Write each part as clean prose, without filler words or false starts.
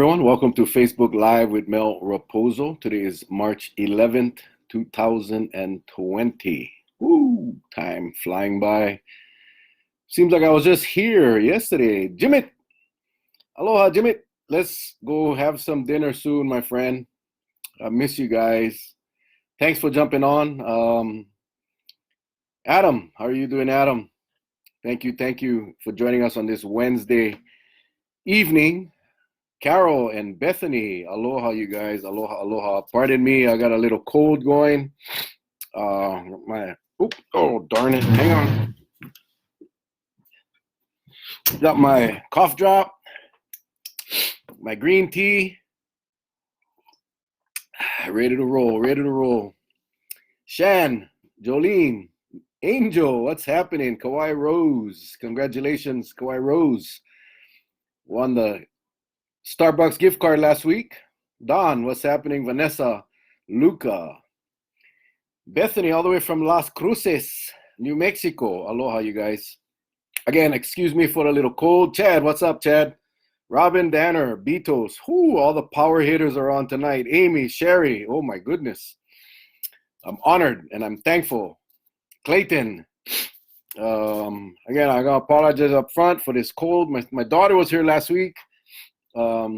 everyone. Welcome to Facebook Live with Mel Rapozo. Today is March 11th, 2020. Woo, time flying by. Seems like I was just here yesterday. Jimmy, aloha, Jimmy. Let's go have some dinner soon, my friend. I miss you guys. Thanks for jumping on. Adam, how are you doing, Adam? Thank you for joining us on this Wednesday evening. Carol and Bethany, aloha, you guys. Aloha, aloha. Pardon me, I got a little cold going. Oh, darn it. Hang on. Got my cough drop, my green tea. Ready to roll. Shan, Jolene, Angel, what's happening? Kawhi Rose, congratulations, Kawhi Rose. Won the Starbucks gift card last week. Don, what's happening? Vanessa, Luca, Bethany, all the way from Las Cruces, New Mexico. Aloha, you guys. Again, excuse me for a little cold. Chad, what's up, Chad? Robin, Danner, Beatos. All the power hitters are on tonight. Amy, Sherry. Oh, my goodness. I'm honored and I'm thankful. Clayton. Again, I gotta apologize up front for this cold. My daughter was here last week for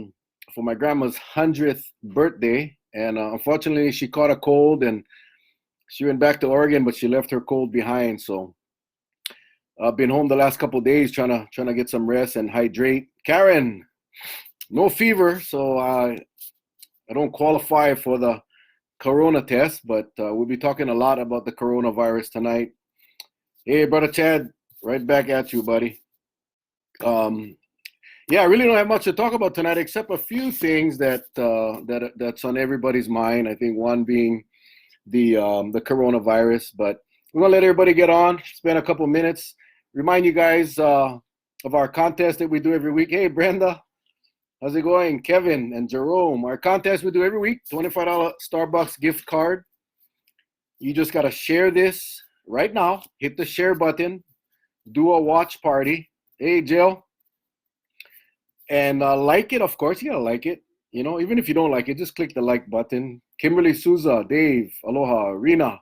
my grandma's 100th birthday, and unfortunately she caught a cold and she went back to Oregon, but she left her cold behind. So I've been home the last couple of days trying to get some rest and hydrate. Karen, no fever, so I don't qualify for the corona test, but we'll be talking a lot about the coronavirus tonight. Hey, brother Chad, right back at you, buddy. Yeah, I really don't have much to talk about tonight, except a few things that's on everybody's mind. I think one being the coronavirus, but we're gonna let everybody get on. Spend a couple minutes. Remind you guys of our contest that we do every week. Hey, Brenda, how's it going? Kevin and Jerome, our contest we do every week, $25 Starbucks gift card. You just gotta share this right now. Hit the share button. Do a watch party. Hey, Jill. And like it, of course, you gotta like it. You know, even if you don't like it, just click the like button. Kimberly Souza, Dave, aloha, Rena.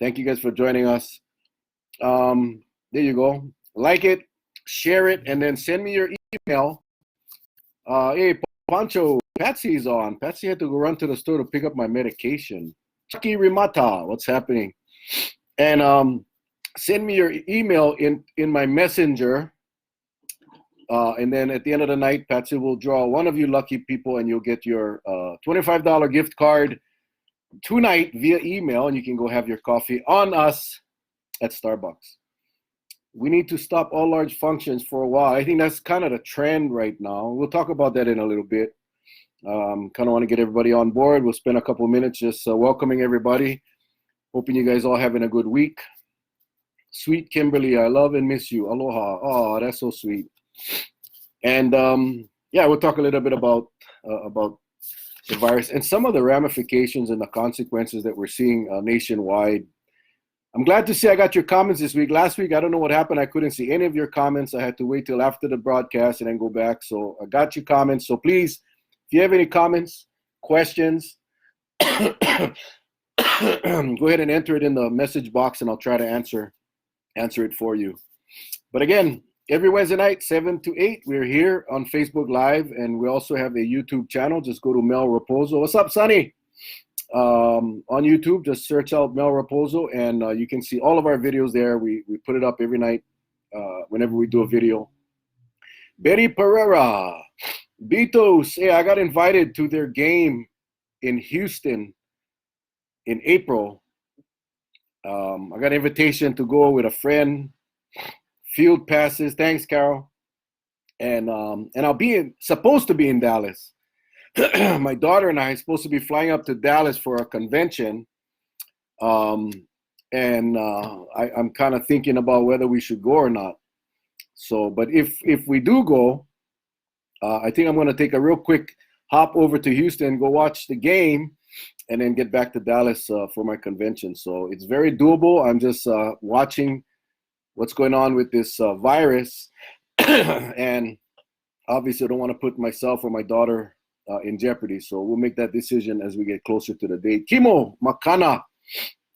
Thank you guys for joining us. There you go. Like it, share it, and then send me your email. Hey, Pancho, Patsy's on. Patsy had to go run to the store to pick up my medication. Chucky Rimata, what's happening? And send me your email in my messenger. And then at the end of the night, Patsy will draw one of you lucky people and you'll get your $25 gift card tonight via email, and you can go have your coffee on us at Starbucks. We need to stop all large functions for a while. I think that's kind of the trend right now. We'll talk about that in a little bit. Kind of want to get everybody on board. We'll spend a couple of minutes just welcoming everybody. Hoping you guys all having a good week. Sweet Kimberly, I love and miss you. Aloha. Oh, that's so sweet. And yeah, we'll talk a little bit about the virus and some of the ramifications and the consequences that we're seeing nationwide. I'm glad to see I got your comments this week. Last week, I don't know what happened. I couldn't see any of your comments. I had to wait till after the broadcast and then go back. So I got your comments. So please, if you have any comments, questions, go ahead and enter it in the message box and I'll try to answer it for you. But again, every Wednesday night, 7 to 8, we're here on Facebook Live, and we also have a YouTube channel. Just go to Mel Rapozo. What's up, Sonny? On YouTube, just search out Mel Rapozo, and you can see all of our videos there. We put it up every night whenever we do a video. Betty Pereira, Beatos. Hey, I got invited to their game in Houston in April. I got an invitation to go with a friend. Field passes. Thanks, Carol. And I'll be supposed to be in Dallas. My daughter and I are supposed to be flying up to Dallas for a convention. I'm kind of thinking about whether we should go or not. So, but if we do go, I think I'm going to take a real quick hop over to Houston, go watch the game, and then get back to Dallas for my convention. So it's very doable. I'm just watching what's going on with this virus. And obviously I don't want to put myself or my daughter in jeopardy. So we'll make that decision as we get closer to the date. Kimo Makana,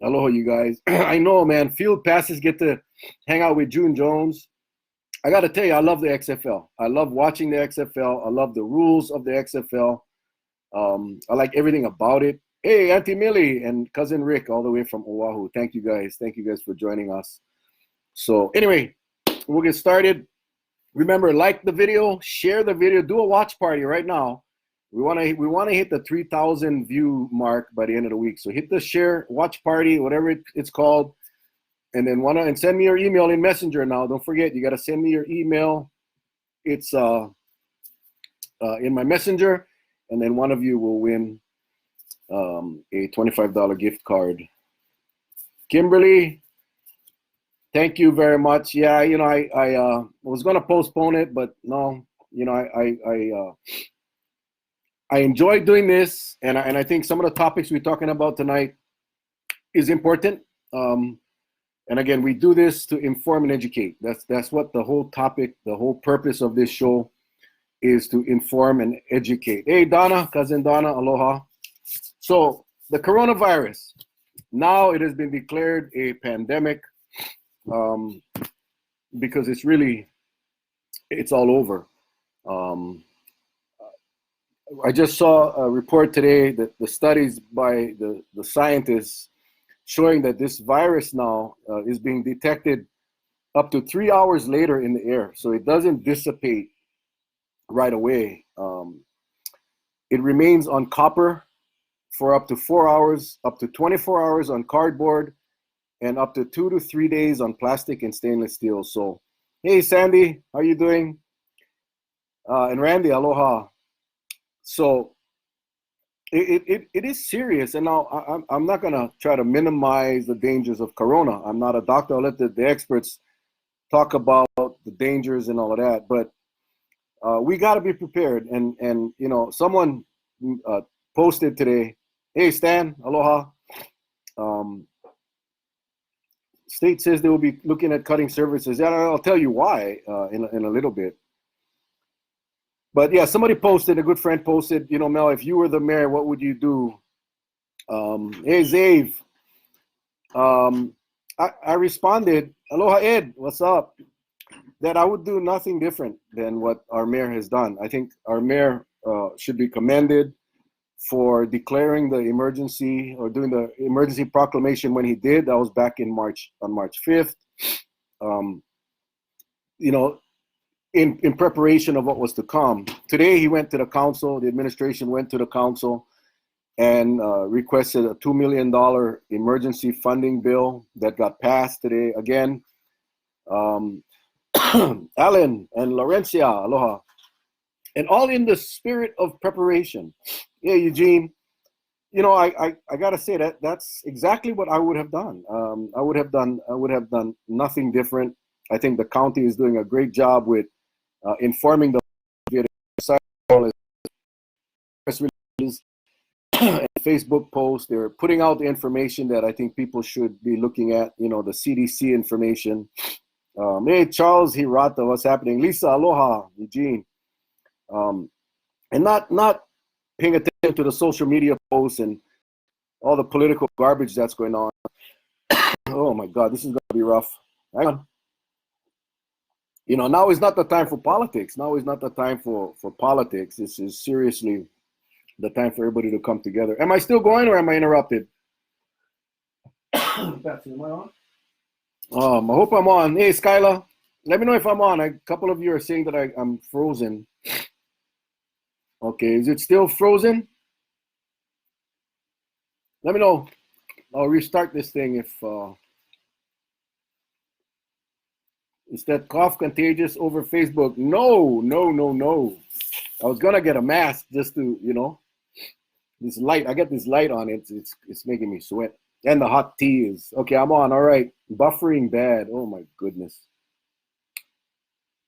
aloha, you guys. I know, man. Field passes get to hang out with June Jones. I got to tell you, I love the XFL. I love watching the XFL. I love the rules of the XFL. I like everything about it. Hey, Auntie Millie and Cousin Rick, all the way from Oahu. Thank you guys. Thank you guys for joining us. So anyway, we'll get started. Remember, like the video, share the video, do a watch party right now. We want to hit the 3,000 view mark by the end of the week. So hit the share, watch party, whatever it's called, and then send me your email in Messenger now. Don't forget, you got to send me your email. It's in my Messenger, and then one of you will win a $25 gift card. Kimberly, thank you very much. Yeah, you know, I was gonna postpone it, but no, you know, I enjoy doing this, and I think some of the topics we're talking about tonight is important. And again, we do this to inform and educate. That's what the whole topic, the whole purpose of this show is, to inform and educate. Hey, Donna, Cousin Donna, aloha. So the coronavirus, now it has been declared a pandemic because it's all over. I just saw a report today that the studies by the scientists showing that this virus now is being detected up to 3 hours later in the air. So it doesn't dissipate right away. It remains on copper for up to 4 hours, up to 24 hours on cardboard, and up to 2 to 3 days on plastic and stainless steel. So, hey, Sandy, how you doing? And Randy, aloha. So it is serious. And now I'm not going to try to minimize the dangers of corona. I'm not a doctor. I'll let the experts talk about the dangers and all of that. But we got to be prepared. And you know, someone posted today, hey, Stan, aloha. State says they will be looking at cutting services. Yeah, I'll tell you why in a little bit. But yeah, somebody posted, a good friend posted, you know, Mel, if you were the mayor, what would you do? Hey, Zave. I responded, aloha, Ed, what's up? That I would do nothing different than what our mayor has done. I think our mayor should be commended for declaring the emergency or doing the emergency proclamation when he did. That was back in March, on March 5th. You know, in preparation of what was to come. Today he went to the council, the administration went to the council and requested a $2 million emergency funding bill that got passed today. Again, Alan and Laurencia, aloha. And all in the spirit of preparation. Yeah, Eugene, you know, I gotta say that's exactly what I would have done. I would have done nothing different. I think the county is doing a great job with informing the press releases and Facebook posts. They're putting out the information that I think people should be looking at. You know, the CDC information. Hey, Charles Hirata, what's happening? Lisa, aloha, Eugene. And not paying attention to the social media posts and all the political garbage that's going on. Oh my God, this is gonna be rough. Hang on. You know, now is not the time for politics. Now is not the time for politics. This is seriously the time for everybody to come together. Am I still going or am I interrupted? Betsy, am I on? I hope I'm on. Hey, Skyla, let me know if I'm on. A couple of you are saying that I'm frozen. Okay, is it still frozen? Let me know. I'll restart this thing if is that cough contagious over Facebook? No. I was gonna get a mask just to, you know, this light. I got this light on it. It's making me sweat. And the hot tea is okay. I'm on. All right. Buffering bad. Oh my goodness.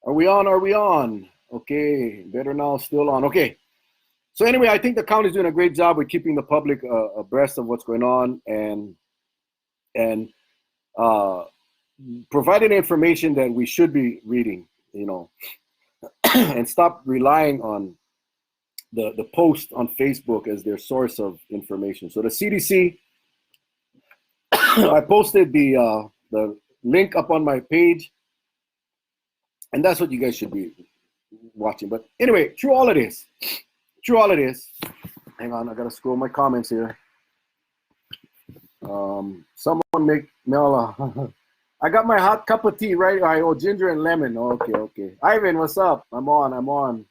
Are we on? Are we on? Okay. Better now. Still on. Okay. So anyway, I think the county's doing a great job with keeping the public abreast of what's going on and providing information that we should be reading. You know, and stop relying on the post on Facebook as their source of information. So the CDC, I posted the link up on my page, and that's what you guys should be watching. But anyway, through all of this, hang on, I gotta scroll my comments here. Someone make Mel. I got my hot cup of tea right. Oh, ginger and lemon. Okay. Ivan, what's up? I'm on.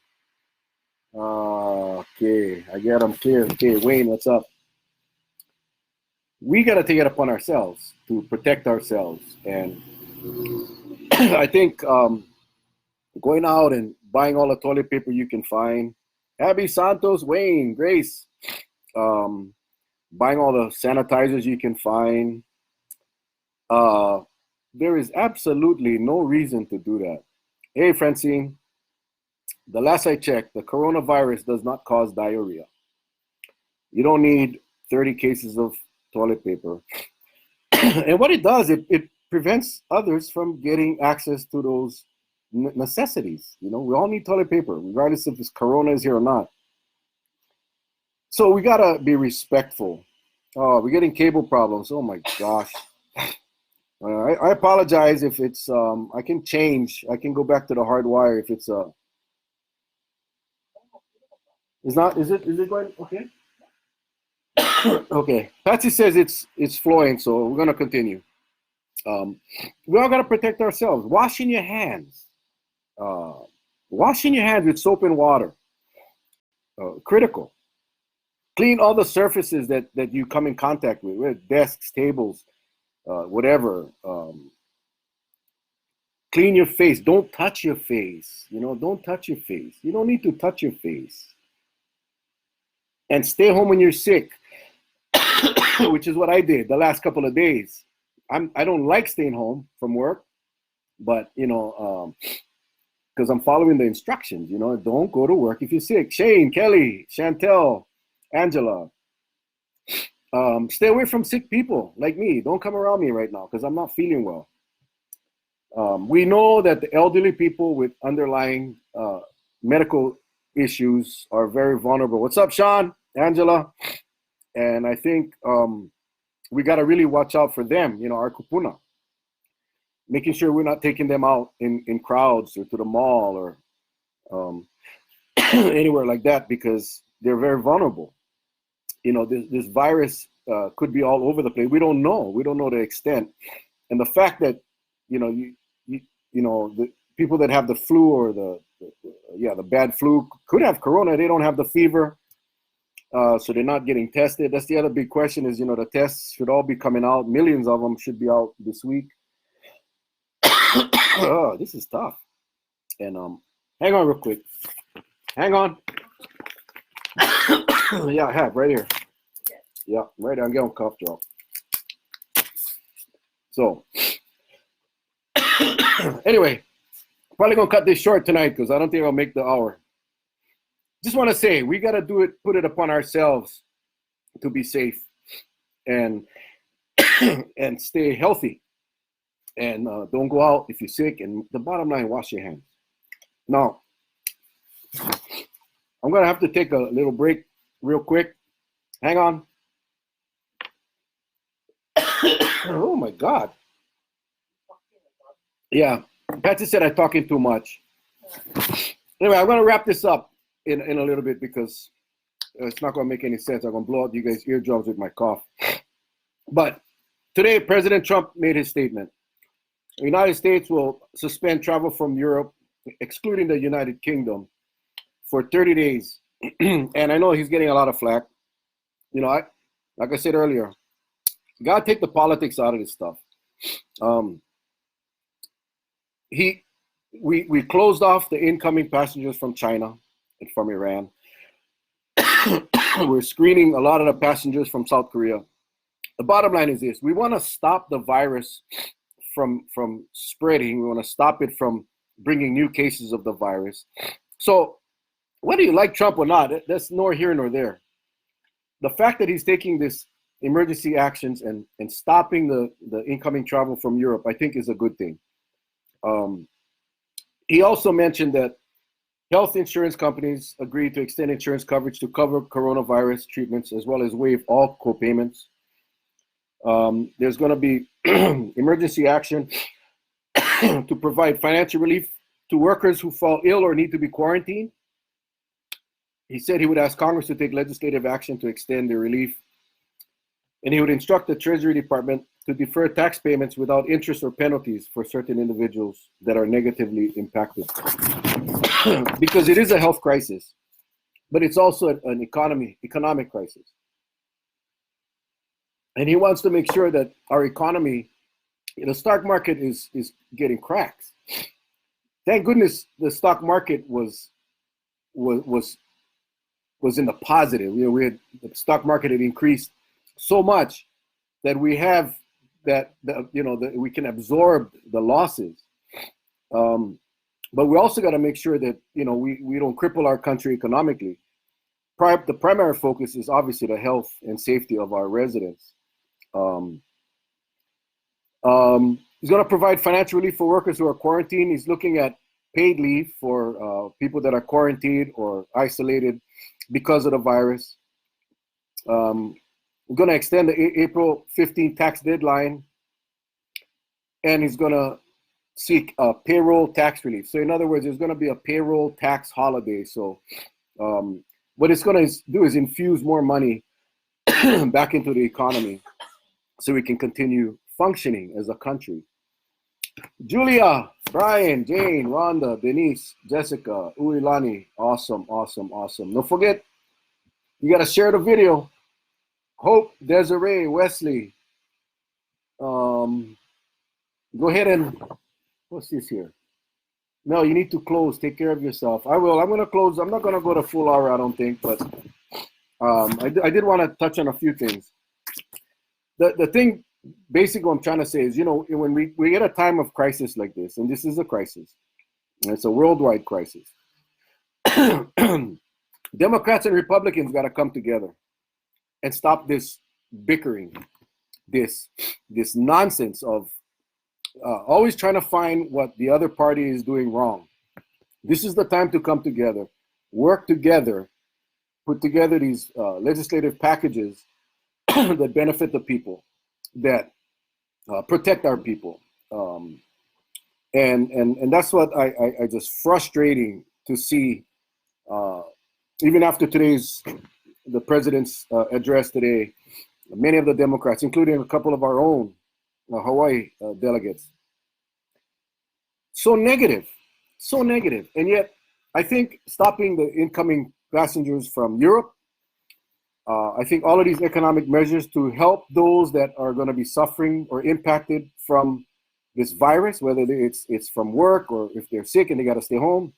Okay, I get them clear. Okay, Wayne, what's up? We got to take it upon ourselves to protect ourselves. And I think going out and buying all the toilet paper you can find. Abby Santos, Wayne, Grace. Buying all the sanitizers you can find. There is absolutely no reason to do that. Hey, Francine. The last I checked, the coronavirus does not cause diarrhea. You don't need 30 cases of toilet paper. And what it does, it prevents others from getting access to those necessities. You know, we all need toilet paper, regardless if it's corona is here or not. So we gotta be respectful. Oh, we're getting cable problems. Oh my gosh. I apologize if it's, I can change. I can go back to the hard wire if it's is it going, okay? Okay, Patsy says it's flowing, so we're gonna continue. We all gotta protect ourselves. Washing your hands with soap and water, critical. Clean all the surfaces that you come in contact with desks, tables, whatever. Clean your face. Don't touch your face. Don't touch your face. You don't need to touch your face. And stay home when you're sick, which is what I did the last couple of days. I don't like staying home from work, but because I'm following the instructions. Don't go to work if you're sick. Shane, Kelly, Chantel, Angela, stay away from sick people like me. Don't come around me right now because I'm not feeling well. We know that the elderly people with underlying medical issues are very vulnerable. What's up, Sean, Angela? And I think we got to really watch out for them, our kupuna. Making sure we're not taking them out in crowds or to the mall or anywhere like that because they're very vulnerable. This virus could be all over the place. We don't know the extent. And the fact that, the people that have the flu or the bad flu could have corona. They don't have the fever. So they're not getting tested. That's the other big question is, the tests should all be coming out. Millions of them should be out this week. Oh, this is tough. And hang on real quick. Hang on. Yeah, I have right here. Yeah, right there. I'm getting cough drop. So anyway, probably gonna cut this short tonight because I don't think I'll make the hour. Just want to say we got to put it upon ourselves to be safe and and stay healthy and don't go out if you're sick. And the bottom line, wash your hands. Now, I'm gonna have to take a little break real quick. Hang on. Oh my God. Yeah, Patsy said I'm talking too much. Anyway, I'm gonna wrap this up in a little bit because it's not gonna make any sense. I'm gonna blow out you guys' eardrums with my cough. But today, President Trump made his statement. The United States will suspend travel from Europe, excluding the United Kingdom, for 30 days. And I know he's getting a lot of flack. Like I said earlier, you gotta take the politics out of this stuff. We closed off the incoming passengers from China and from Iran. We're screening a lot of the passengers from South Korea. The bottom line is this: we want to stop the virus from spreading. We want to stop it from bringing new cases of the virus. So whether you like Trump or not, that's nor here nor there. The fact that he's taking this emergency actions and stopping the incoming travel from Europe, I think is a good thing. He also mentioned that Health insurance companies agreed to extend insurance coverage to cover coronavirus treatments as well as waive all co-payments. There's going to be emergency action to provide financial relief to workers who fall ill or need to be quarantined. He said he would ask Congress to take legislative action to extend the relief, and he would instruct the Treasury Department to defer tax payments without interest or penalties for certain individuals that are negatively impacted. Because it is a health crisis, but it's also an economic crisis. And he wants to make sure that our economy, the stock market is getting cracks. Thank goodness the stock market was in the positive. We had the stock market had increased so much that we have that we can absorb the losses. But we also got to make sure that we don't cripple our country economically. The primary focus is obviously the health and safety of our residents. He's going to provide financial relief for workers who are quarantined. He's looking at paid leave for people that are quarantined or isolated because of the virus. We're going to extend the April 15th tax deadline, and he's going to seek payroll tax relief. So in other words, there's going to be a payroll tax holiday. So what it's going to do is infuse more money back into the economy so we can continue functioning as a country. Julia, Brian, Jane, Rhonda, Denise, Jessica, Uilani, awesome. Don't forget, you got to share the video. Hope, Desiree, Wesley, go ahead and, what's this here? No, you need to close. Take care of yourself. I will. I'm going to close. I'm not going to go to full hour, I don't think, but I did want to touch on a few things. The thing, basically, what I'm trying to say is, when we get a time of crisis like this, and this is a crisis, and it's a worldwide crisis, Democrats and Republicans got to come together and stop this bickering, this nonsense of always trying to find what the other party is doing wrong. This is the time to come together, work together, put together these legislative packages that benefit the people, that protect our people. And that's what I just frustrating to see, even after the president's address today, many of the Democrats, including a couple of our own Hawaii delegates, so negative. And yet, I think stopping the incoming passengers from Europe, I think all of these economic measures to help those that are going to be suffering or impacted from this virus, whether it's from work or if they're sick and they got to stay home,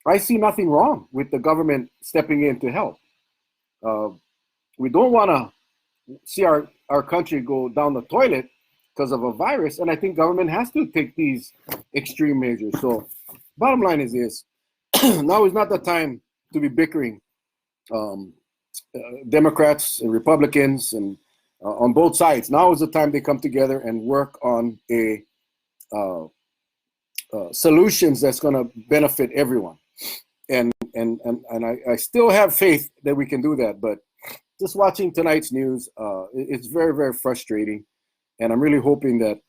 I see nothing wrong with the government stepping in to help. We don't want to see our country go down the toilet because of a virus, and I think government has to take these extreme measures. So bottom line is this: now is not the time to be bickering. Democrats and Republicans and on both sides. Now is the time they come together and work on a solutions that's going to benefit everyone. And I still have faith that we can do that. But just watching tonight's news, it's very, very frustrating. And I'm really hoping that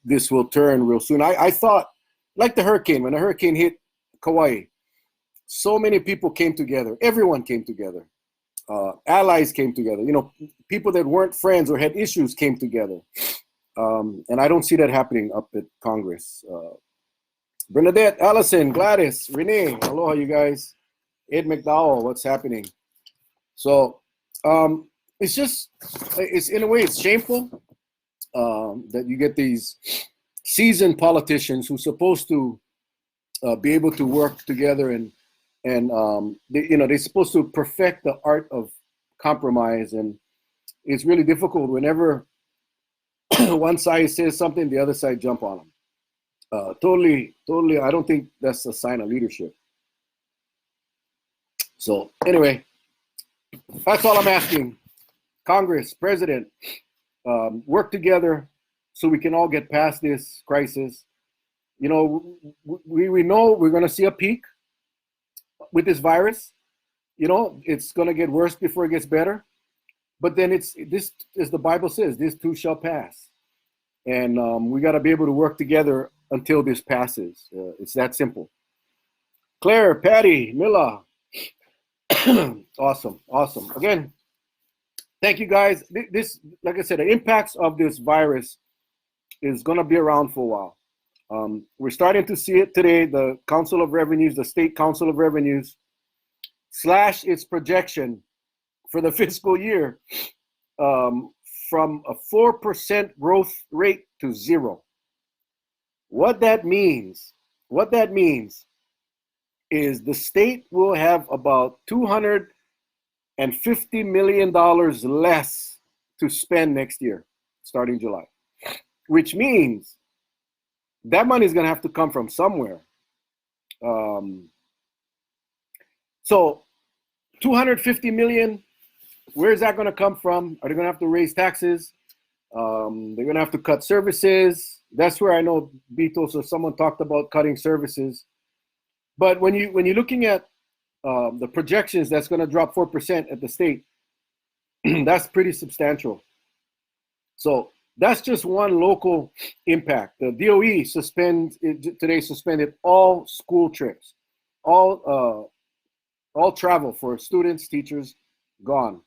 this will turn real soon. I thought, like the hurricane, when the hurricane hit Kauai, so many people came together. Everyone came together. Allies came together. People that weren't friends or had issues came together. And I don't see that happening up at Congress. Bernadette, Allison, Gladys, Renee, aloha, you guys. Ed McDowell, what's happening? So it's in a way, it's shameful that you get these seasoned politicians who's supposed to be able to work together and they're supposed to perfect the art of compromise, and it's really difficult whenever one side says something, the other side jump on them. Totally, I don't think that's a sign of leadership. So anyway, that's all I'm asking. Congress, President, work together so we can all get past this crisis. You know, we know we're going to see a peak with this virus. You know, it's going to get worse before it gets better. But then it's this, as the Bible says, this too shall pass. And we got to be able to work together until this passes. It's that simple. Claire, Patty, Mila, awesome, awesome. Again, thank you guys. This, like I said, the impacts of this virus is going to be around for a while. We're starting to see it today. The Council of Revenues, the State Council of Revenues, slashed its projection for the fiscal year from a 4% growth rate to 0. What that means is the state will have about $250 million less to spend next year, starting July, which means that money is going to have to come from somewhere. So 250 million, where is that going to come from? Are they going to have to raise taxes? They're going to have to cut services. That's where I know Beatles or someone talked about cutting services. But when you're looking at the projections, that's going to drop 4% at the state. That's pretty substantial. So that's just one local impact. The DOE today suspended all school trips, all travel for students, teachers, gone.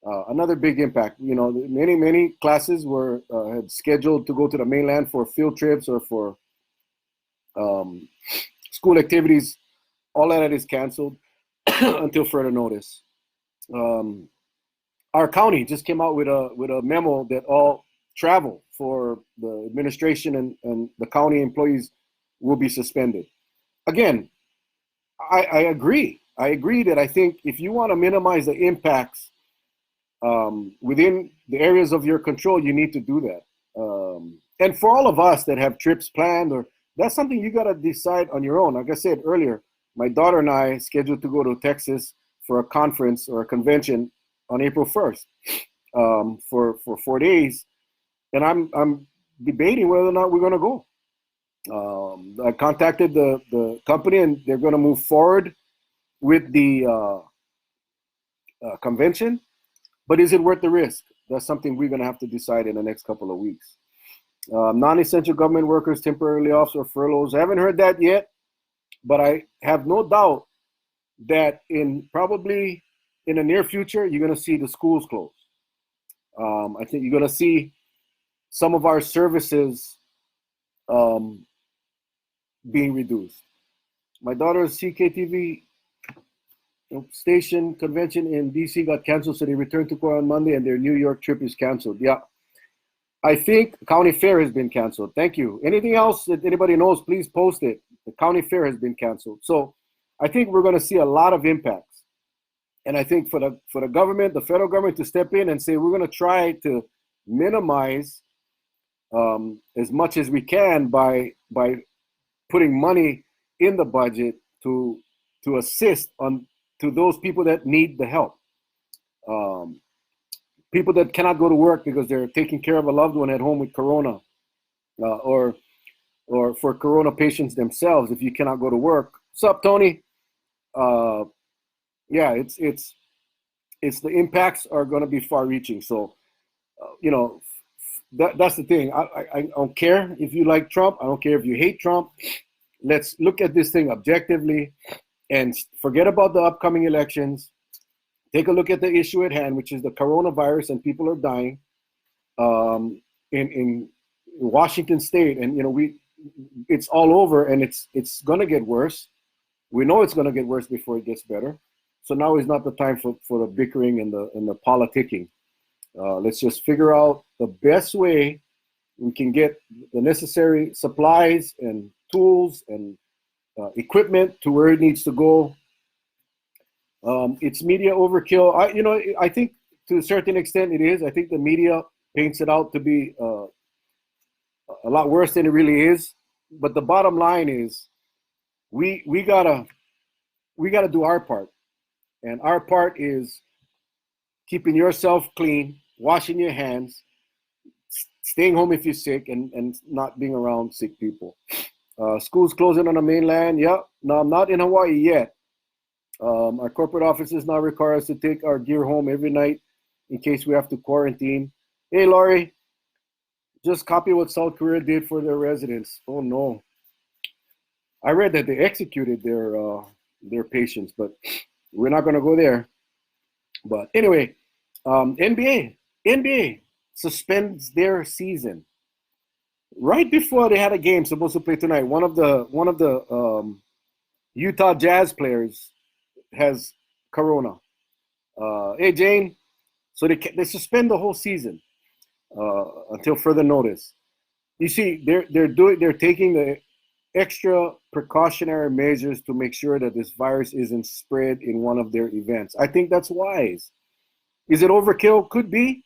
Another big impact. You know, many classes were had scheduled to go to the mainland for field trips or for school activities. All of that is canceled until further notice. Our county just came out with a memo that all travel for the administration and the county employees will be suspended. Again, I agree. I agree that I think if you want to minimize the impacts within the areas of your control, you need to do that. And for all of us that have trips planned, or that's something you got to decide on your own. Like I said earlier, my daughter and I scheduled to go to Texas for a conference or a convention on April 1st for 4 days, and I'm debating whether or not we're going to go. I contacted the company, and they're going to move forward with the convention, but is it worth the risk? That's something we're going to have to decide in the next couple of weeks. Non-essential government workers, temporary layoffs or furloughs. I haven't heard that yet, but I have no doubt that probably in the near future, you're going to see the schools close. I think you're going to see some of our services being reduced. My daughter's CKTV station convention in DC got canceled, so they returned to court on Monday, and their New York trip is canceled. Yeah. I think county fair has been canceled. Thank you. Anything else that anybody knows, please post it. The county fair has been canceled. So I think we're going to see a lot of impacts. And I think for the government, the federal government, to step in and say, we're going to try to minimize as much as we can by putting money in the budget to assist to those people that need the help. People that cannot go to work because they're taking care of a loved one at home with corona, or for corona patients themselves. If you cannot go to work, what's up, Tony? Yeah, it's the impacts are going to be far-reaching. So, you know, that's the thing. I don't care if you like Trump. I don't care if you hate Trump. Let's look at this thing objectively and forget about the upcoming elections. Take a look at the issue at hand, which is the coronavirus, and people are dying in Washington State, and you know it's all over, and it's going to get worse. We know it's going to get worse before it gets better. So now is not the time for the bickering and the politicking. Let's just figure out the best way we can get the necessary supplies and tools and equipment to where it needs to go. It's media overkill. I think to a certain extent it is. I think the media paints it out to be a lot worse than it really is. But the bottom line is, we gotta do our part, and our part is keeping yourself clean, washing your hands, staying home if you're sick, and not being around sick people. Schools closing on the mainland. Yeah, no, I'm not in Hawaii yet. Our corporate offices now require us to take our gear home every night in case we have to quarantine. Hey, Laurie, just copy what South Korea did for their residents. Oh no, I read that they executed their patients, but we're not going to go there. But anyway, NBA suspends their season right before they had a game supposed to play tonight. One of the Utah Jazz players has corona. Hey Jane, so they suspend the whole season until further notice. You see, they're taking the extra precautionary measures to make sure that this virus isn't spread in one of their events. I think that's wise. Is it overkill? Could be,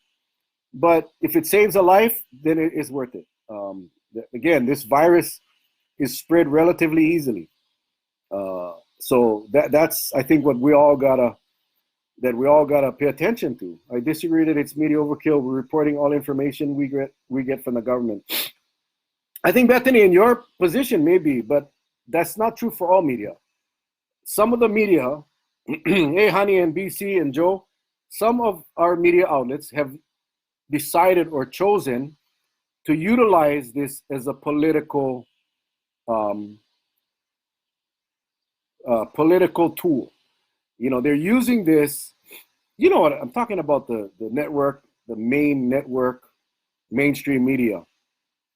but if it saves a life, then it is worth it. Again, this virus is spread relatively easily, so that's I think what we all gotta pay attention to. I disagree that it's media overkill. We're reporting all information we get from the government. I think, Bethany, in your position, maybe, but that's not true for all media. Some of the media, hey, Honey and BC and Joe, some of our media outlets have decided or chosen to utilize this as a political tool. You know, they're using this. You know what I'm talking about? The network, the main network, mainstream media.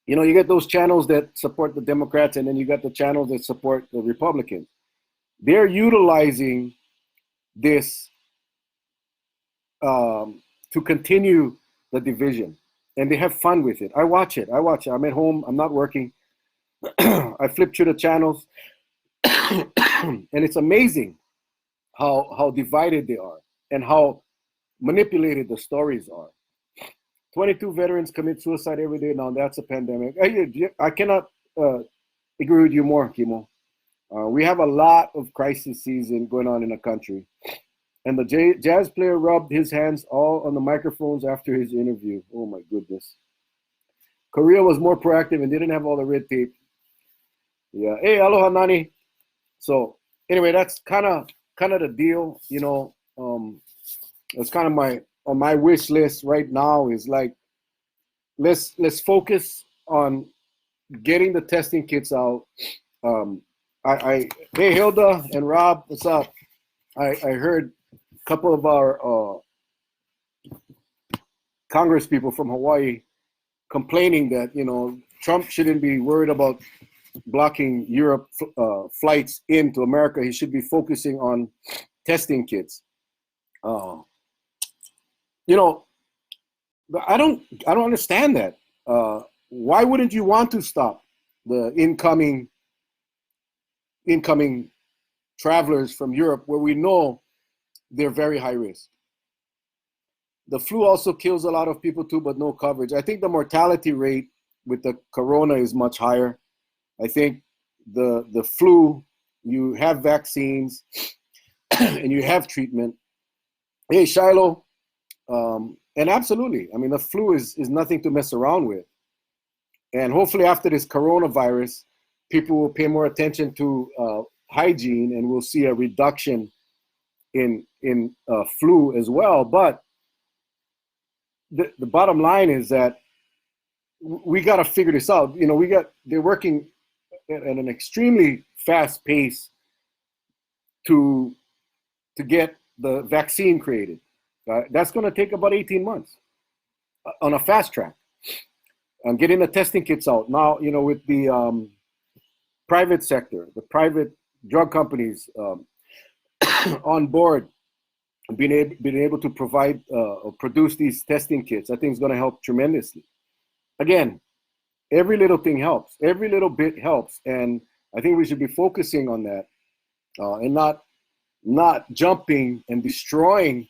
You know, you get those channels that support the Democrats, and then you got the channels that support the Republicans. They're utilizing this to continue the division, and they have fun with it. I watch it. I'm at home. I'm not working. I flip through the channels, and it's amazing how divided they are and how manipulated the stories are. 22 veterans commit suicide every day. Now that's a pandemic. I cannot agree with you more, Kimo. We have a lot of crisis season going on in the country. And the jazz player rubbed his hands all on the microphones after his interview. Oh my goodness. Korea was more proactive and didn't have all the red tape. Yeah. Hey, aloha, Nani. So anyway, that's kind of the deal. You know, it's kind of on my wish list right now is like, let's focus on getting the testing kits out. Hey, Hilda and Rob, what's up? I heard a couple of our Congress people from Hawaii complaining that, you know, Trump shouldn't be worried about blocking Europe flights into America. He should be focusing on testing kits. You know, I don't understand that. Why wouldn't you want to stop the incoming travelers from Europe where we know they're very high risk? The flu also kills a lot of people too, but no coverage. I think the mortality rate with the corona is much higher. I think the flu, you have vaccines and you have treatment. Hey, Shiloh, and absolutely, I mean, the flu is nothing to mess around with. And hopefully after this coronavirus, people will pay more attention to hygiene and we'll see a reduction in flu as well. But the bottom line is that we got to figure this out. You know, they're working at an extremely fast pace to get the vaccine created. That's going to take about 18 months on a fast track. And getting the testing kits out. Now, you know, with the private sector, the private drug companies on board, being able to provide or produce these testing kits, I think is going to help tremendously. Again, every little thing helps. Every little bit helps. And I think we should be focusing on that and not jumping and destroying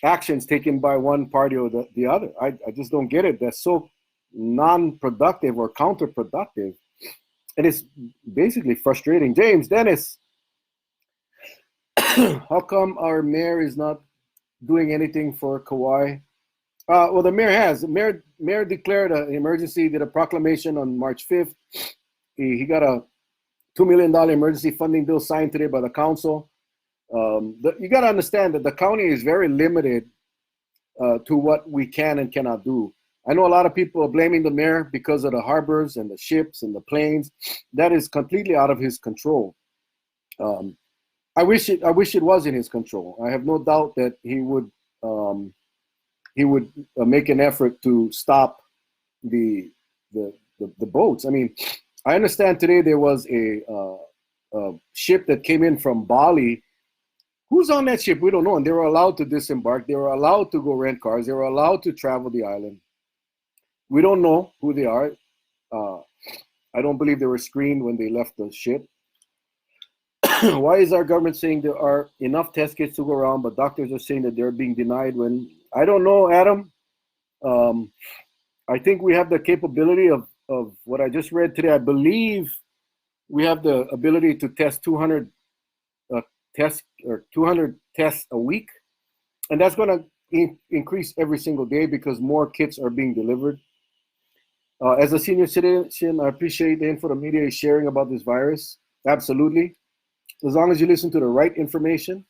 actions taken by one party or the other. I just don't get it. That's so non-productive or counterproductive. And it's basically frustrating. James, Dennis, how come our mayor is not doing anything for Kauai? Well, the mayor has. The mayor declared an emergency, did a proclamation on March 5th. he got a $2 million emergency funding bill signed today by the council. You got to understand that the county is very limited to what we can and cannot do. I know a lot of people are blaming the mayor because of the harbors and the ships and the planes. That is completely out of his control. I wish it was in his control. I have no doubt that he would make an effort to stop the boats. I mean, I understand today there was a ship that came in from Bali. Who's on that ship? We don't know. And they were allowed to disembark. They were allowed to go rent cars. They were allowed to travel the island. We don't know who they are. I don't believe they were screened when they left the ship. Why is our government saying there are enough test kits to go around, but doctors are saying that they're being denied when, I don't know, Adam. I think we have the capability of what I just read today. I believe we have the ability to test 200 tests a week. And that's going to increase every single day because more kits are being delivered. As a senior citizen, I appreciate the info the media is sharing about this virus. Absolutely. As long as you listen to the right information.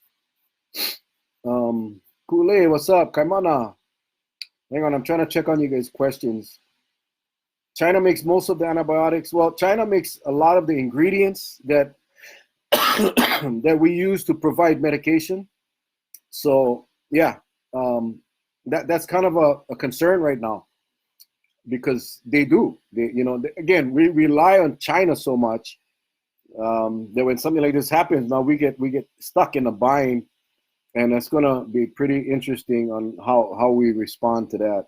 Kule, what's up? Kaimana. Hang on, I'm trying to check on you guys' questions. China makes most of the antibiotics. Well, China makes a lot of the ingredients that that we use to provide medication. So yeah, that's kind of a concern right now because they do. Again, we rely on China so much that when something like this happens, now we get stuck in a bind, and it's gonna be pretty interesting on how we respond to that.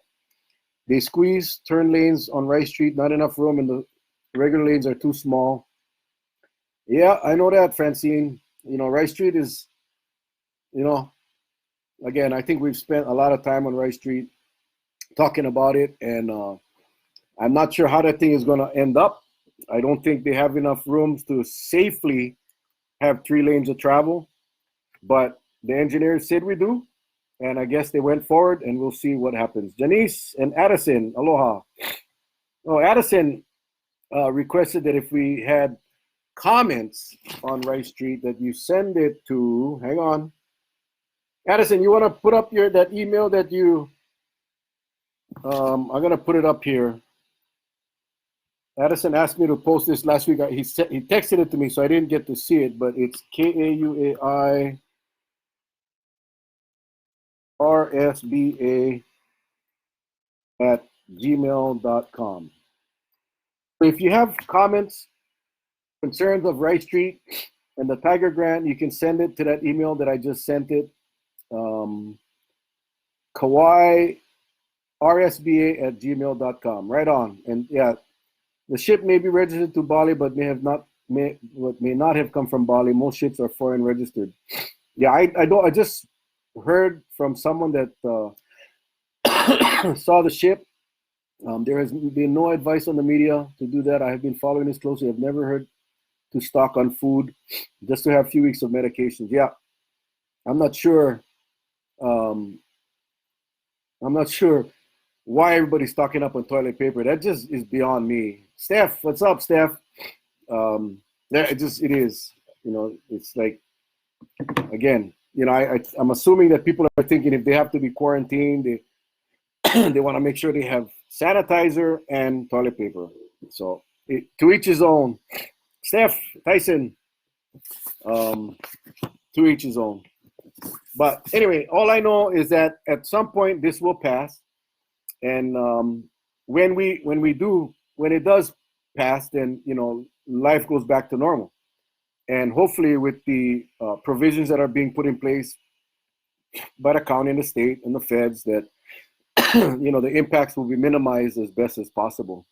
They squeeze turn lanes on Rice Street, not enough room, and the regular lanes are too small. Yeah, I know that, Francine. Rice Street is, again, I think we've spent a lot of time on Rice Street talking about it, and I'm not sure how that thing is going to end up. I don't think they have enough rooms to safely have 3 lanes of travel, but the engineers said we do, and I guess they went forward, and we'll see what happens. Janice and Addison, aloha. Oh, Addison requested that if we had comments on Rice Street that you send it to, hang on. Addison, you want to put up that email that you, I'm going to put it up here. Addison asked me to post this last week. He texted it to me, so I didn't get to see it, but it's KAUIRSBA@gmail.com. So if you have comments, concerns of Rice Street and the Tiger Grant, you can send it to that email that I just sent it. KAUIRSBA@gmail.com. Right on. And yeah, the ship may be registered to Bali, but may not have come from Bali. Most ships are foreign registered. Yeah, I just heard from someone that saw the ship. There has been no advice on the media to do that. I have been following this closely. I've never heard to stock on food just to have a few weeks of medications. Yeah, I'm not sure. I'm not sure why everybody's stocking up on toilet paper. That just is beyond me. Steph, what's up, Steph? It is. It's like, again, I'm assuming that people are thinking if they have to be quarantined, they want to make sure they have sanitizer and toilet paper. So to each his own. Steph, Tyson, to each his own. But anyway, all I know is that at some point this will pass, and when it does pass, then life goes back to normal, and hopefully with the provisions that are being put in place by the county and the state and the feds, that the impacts will be minimized as best as possible.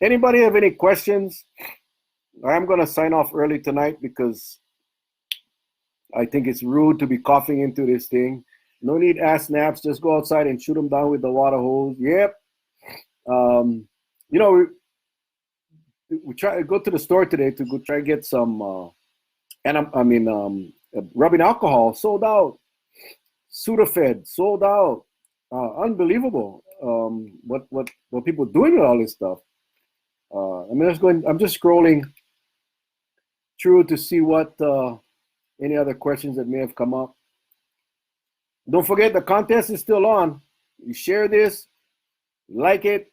Anybody have any questions? I'm going to sign off early tonight because I think it's rude to be coughing into this thing. No need ass naps. Just go outside and shoot them down with the water hose. Yep. We try to go to the store today to go try to get some, rubbing alcohol sold out. Sudafed sold out. Unbelievable. What people doing with all this stuff. I'm just scrolling through to see what any other questions that may have come up. Don't forget the contest is still on. You share this, like it,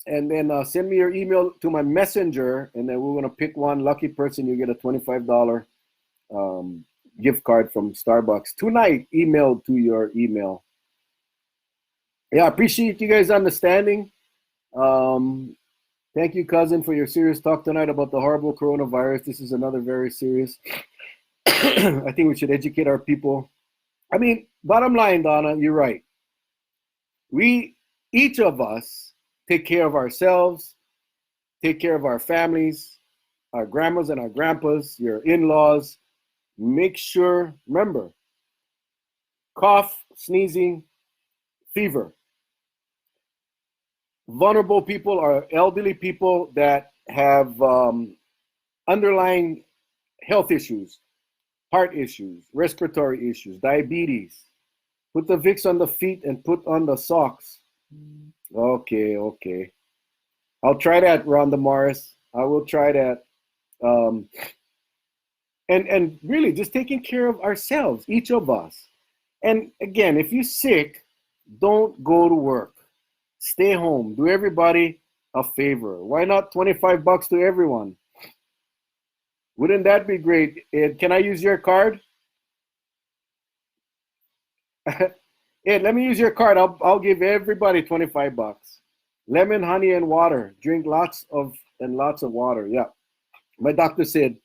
and then send me your email to my messenger, and then we're gonna pick one lucky person. You get a $25 gift card from Starbucks tonight, emailed to your email. Yeah, I appreciate you guys understanding. Thank you, cousin, for your serious talk tonight about the horrible coronavirus. This is another very serious. I think we should educate our people. I mean, bottom line, Donna, you're right. Each of us, take care of ourselves, take care of our families, our grandmas and our grandpas, your in-laws. Make sure, remember, cough, sneezing, fever. Vulnerable people are elderly people that have underlying health issues, heart issues, respiratory issues, diabetes. Put the Vicks on the feet and put on the socks. Okay. I'll try that, Rhonda Morris. I will try that. And really just taking care of ourselves, each of us. And again, if you're sick, don't go to work. Stay home. Do everybody a favor. Why not $25 to everyone? Wouldn't that be great? Ed, can I use your card? Ed, let me use your card. I'll give everybody $25. Lemon, honey, and water. Drink lots of water. Yeah. My doctor said,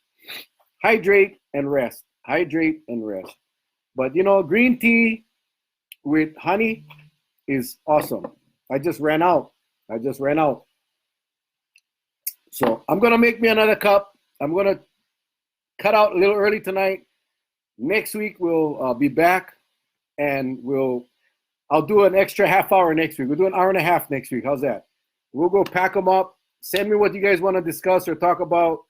hydrate and rest. Hydrate and rest. But green tea with honey is awesome. I just ran out. So I'm gonna make me another cup. I'm gonna cut out a little early tonight. Next week we'll be back, and I'll do an extra half hour next week. We'll do an hour and a half next week. How's that? We'll go pack them up. Send me what you guys want to discuss or talk about.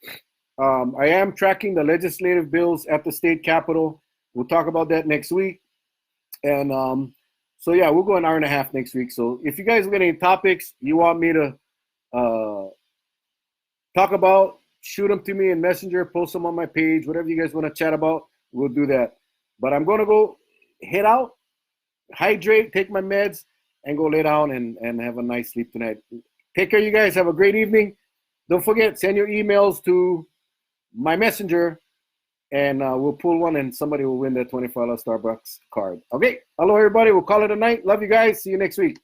I am tracking the legislative bills at the state capitol. We'll talk about that next week. And so yeah, we'll go an hour and a half next week. So if you guys have any topics you want me to talk about, shoot them to me in Messenger, post them on my page, whatever you guys want to chat about, we'll do that. But I'm going to go head out, hydrate, take my meds, and go lay down and have a nice sleep tonight. Take care, you guys. Have a great evening. Don't forget, send your emails to my messenger, and we'll pull one, and somebody will win that $25 Starbucks card. Okay. Hello, everybody. We'll call it a night. Love you guys. See you next week.